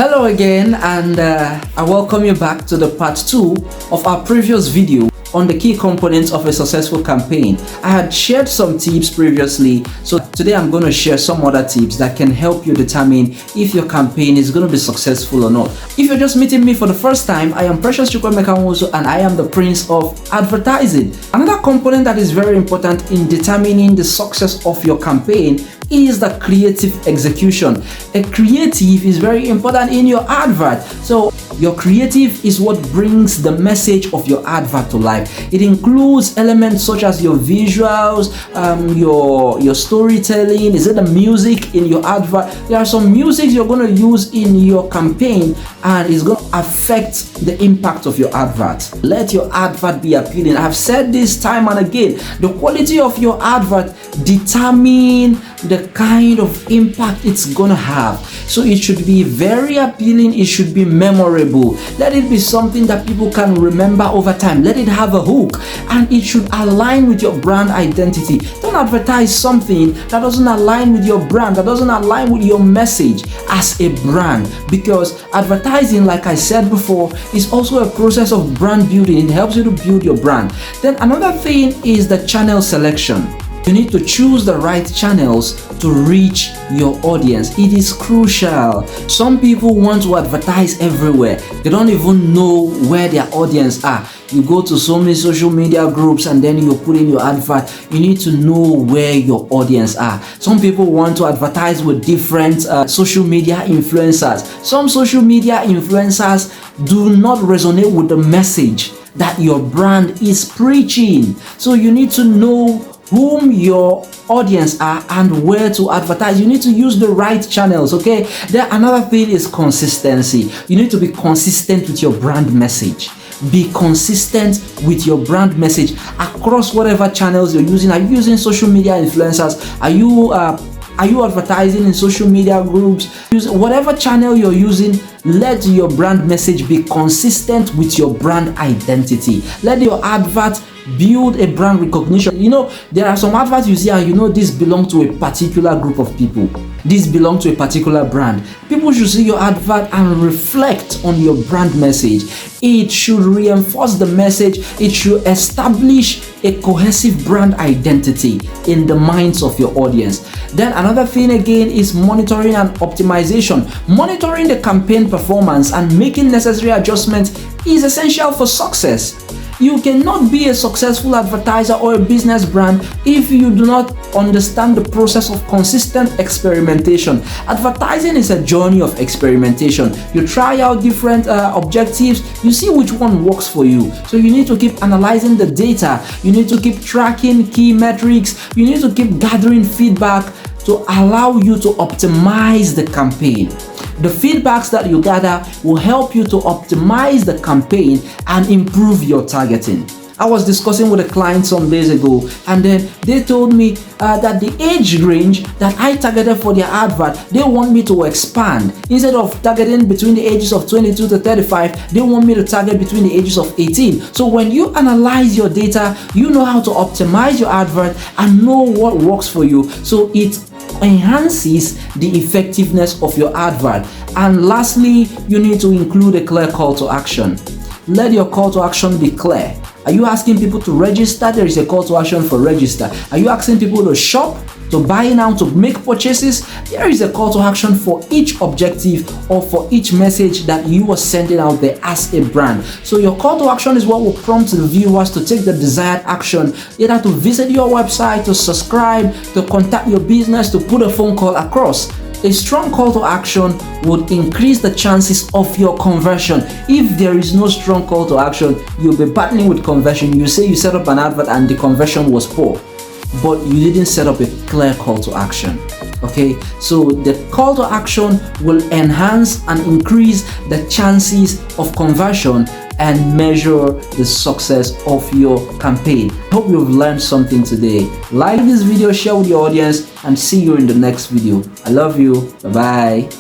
Hello again, and I welcome you back to the part 2 of our previous video on the key components of a successful campaign. I had shared some tips previously, so today I'm going to share some other tips that can help you determine if your campaign is going to be successful or not. If you're just meeting me for the first time, I am Precious Chukwuemeka Nwosu, and I am the Prince of Advertising. Another component that is very important in determining the success of your campaign is the creative execution. A creative is very important in your advert. So your creative is what brings the message of your advert to life. It includes elements such as your visuals, your storytelling. Is it the music in your advert? There are some music you're going to use in your campaign, and it's going to affect the impact of your advert. Let your advert be appealing. I've said this time and again. The quality of your advert determine the kind of impact it's gonna have. So it should be very appealing, it should be memorable. Let it be something that people can remember over time. Let it have a hook, and it should align with your brand identity. Don't advertise something that doesn't align with your brand, that doesn't align with your message as a brand, because advertising, like I said before, is also a process of brand building. It helps you to build your brand. Then another thing is the channel selection. You need to choose the right channels to reach your audience. It is crucial. Some people want to advertise everywhere. They don't even know where their audience are. You go to so many social media groups and then you put in your advert. You need to know where your audience are. Some people want to advertise with different social media influencers. Some social media influencers do not resonate with the message that your brand is preaching. So you need to know whom your audience are and where to advertise. You need to use the right channels, okay? Then another thing is consistency. You need to be consistent with your brand message. Be consistent with your brand message across whatever channels you're using. Are you using social media influencers? Are you advertising in social media groups? Whatever channel you're using, let your brand message be consistent with your brand identity. Let your advert build a brand recognition. You know, there are some adverts you see and you know this belongs to a particular group of people. This belongs to a particular brand. People should see your advert and reflect on your brand message. It should reinforce the message. It should establish a cohesive brand identity in the minds of your audience. Then another thing again is monitoring and optimization. Monitoring the campaign performance and making necessary adjustments is essential for success. You cannot be a successful advertiser or a business brand if you do not understand the process of consistent experimentation. Advertising is a journey of experimentation. You try out different objectives, you see which one works for you. So you need to keep analyzing the data, you need to keep tracking key metrics, you need to keep gathering feedback to allow you to optimize the campaign. The feedbacks that you gather will help you to optimize the campaign and improve your targeting. I was discussing with a client some days ago, and then they told me that the age range that I targeted for their advert, they want me to expand. Instead of targeting between the ages of 22 to 35, they want me to target between the ages of 18. So when you analyze your data, you know how to optimize your advert and know what works for you. So it enhances the effectiveness of your advert. And lastly, you need to include a clear call to action. Let your call to action be clear. Are you asking people to register? There is a call to action for register. Are you asking people to shop, to buy now, to make purchases? There is a call to action for each objective or for each message that you are sending out there as a brand. So your call to action is what will prompt the viewers to take the desired action, either to visit your website, to subscribe, to contact your business, to put a phone call across. A strong call to action would increase the chances of your conversion. If there is no strong call to action, you'll be battling with conversion. You say you set up an advert and the conversion was poor, but you didn't set up a clear call to action. Okay, so the call to action will enhance and increase the chances of conversion and measure the success of your campaign. Hope you've learned something today. Like this video, share with your audience, and see you in the next video. I love you. Bye bye.